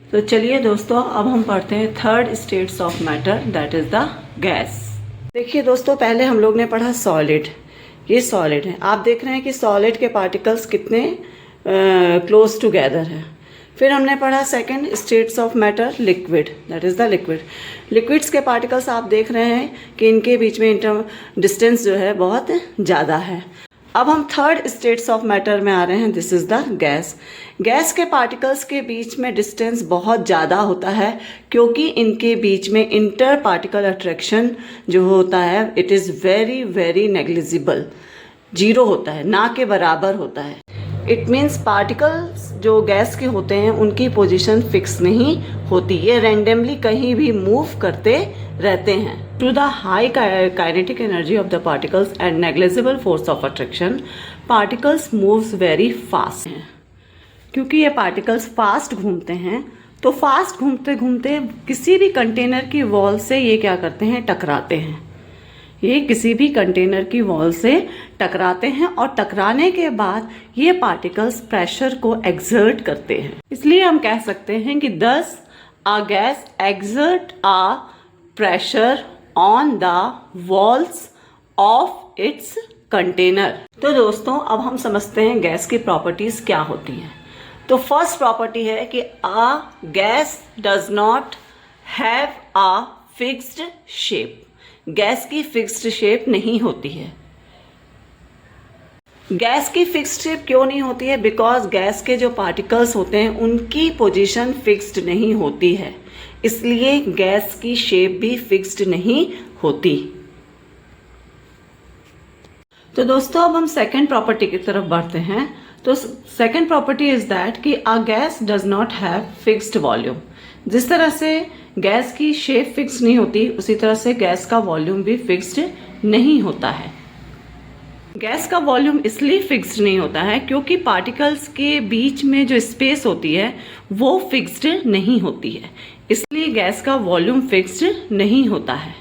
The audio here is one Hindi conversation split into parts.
तो चलिए दोस्तों, अब हम पढ़ते हैं third states of matter, that is the gas. देखिए दोस्तों, पहले हम लोग ने पढ़ा सॉलिड। ये सॉलिड है। आप देख रहे हैं कि सॉलिड के पार्टिकल्स कितने क्लोज टुगेदर है। फिर हमने पढ़ा second states of matter, liquid, that is the liquid. Liquids के पार्टिकल्स आप देख रहे हैं कि इनके बीच में डिस्टेंस जो है बहुत ज़्यादा है। अब हम थर्ड स्टेट्स ऑफ मैटर में आ रहे हैं, this is the gas. Gas के पार्टिकल्स के बीच में डिस्टेंस बहुत ज़्यादा होता है क्योंकि इनके बीच में इंटर पार्टिकल अट्रैक्शन जो होता है it is very very negligible, zero होता है, ना के बराबर होता है। इट मीन्स पार्टिकल्स जो गैस के होते हैं उनकी पोजीशन फिक्स नहीं होती, ये रैंडमली कहीं भी मूव करते रहते हैं। To the high kinetic energy of the particles and negligible force of attraction, particles moves very fast हैं। क्योंकि ये पार्टिकल्स फास्ट घूमते हैं तो फास्ट घूमते घूमते किसी भी कंटेनर की वॉल से ये क्या करते हैं, टकराते हैं। ये किसी भी कंटेनर की वॉल से टकराते हैं और टकराने के बाद ये पार्टिकल्स प्रेशर को एक्सर्ट करते हैं। इसलिए हम कह सकते हैं कि दस a gas exert a pressure on the walls of its container. तो दोस्तों, अब हम समझते हैं गैस की प्रॉपर्टीज क्या होती हैं। तो फर्स्ट प्रॉपर्टी है कि a gas does not have a fixed shape. Gas की फिक्स्ड शेप नहीं होती है। गैस की फिक्स्ड शेप क्यों नहीं होती है? बिकॉज गैस के जो पार्टिकल्स होते हैं उनकी पोजीशन फिक्स्ड नहीं होती है, इसलिए गैस की शेप भी फिक्स्ड नहीं होती। तो दोस्तों, अब हम सेकेंड प्रॉपर्टी की तरफ बढ़ते हैं। तो सेकेंड प्रॉपर्टी इज दैट कि a gas does not have fixed volume. जिस तरह से गैस की शेप फिक्स नहीं होती उसी तरह से गैस का वॉल्यूम भी फिक्स्ड नहीं होता है। गैस का वॉल्यूम इसलिए फिक्स्ड नहीं होता है क्योंकि पार्टिकल्स के बीच में जो स्पेस होती है वो फिक्स्ड नहीं होती है, इसलिए गैस का वॉल्यूम फिक्स्ड नहीं होता है।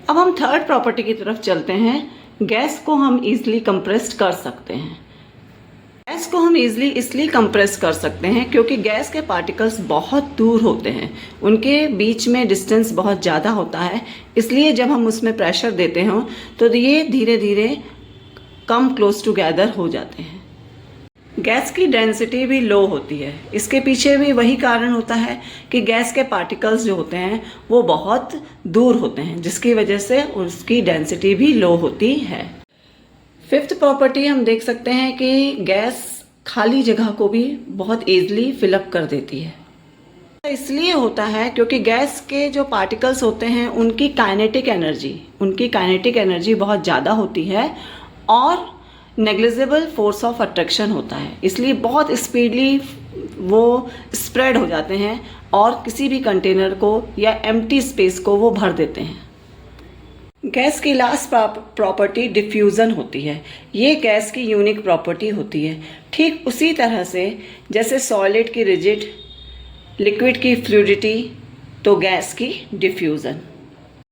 अब हम थर्ड प्रॉपर्टी की तरफ चलते हैं। गैस को हम इजिली कंप्रेस्ड कर सकते हैं। गैस को हम इजिली इसलिए कंप्रेस कर सकते हैं क्योंकि गैस के पार्टिकल्स बहुत दूर होते हैं, उनके बीच में डिस्टेंस बहुत ज़्यादा होता है, इसलिए जब हम उसमें प्रेशर देते हों तो ये धीरे धीरे कम क्लोज टुगेदर हो जाते हैं। गैस की डेंसिटी भी लो होती है। इसके पीछे भी वही कारण होता है कि गैस के पार्टिकल्स जो होते हैं वो बहुत दूर होते हैं, जिसकी वजह से उसकी डेंसिटी भी लो होती है। फिफ्थ प्रॉपर्टी हम देख सकते हैं कि गैस खाली जगह को भी बहुत इजीली फिलअप कर देती है। इसलिए होता है क्योंकि गैस के जो पार्टिकल्स होते हैं उनकी काइनेटिक एनर्जी बहुत ज़्यादा होती है और नेग्लिजिबल फोर्स ऑफ अट्रैक्शन होता है, इसलिए बहुत स्पीडली वो स्प्रेड हो जाते हैं और किसी भी कंटेनर को या एम्प्टी स्पेस को वो भर देते हैं। गैस की लास्ट प्रॉपर्टी डिफ्यूज़न होती है। ये गैस की यूनिक प्रॉपर्टी होती है। ठीक उसी तरह से जैसे सॉलिड की रिजिड, लिक्विड की फ्लूइडिटी, तो गैस की डिफ्यूज़न।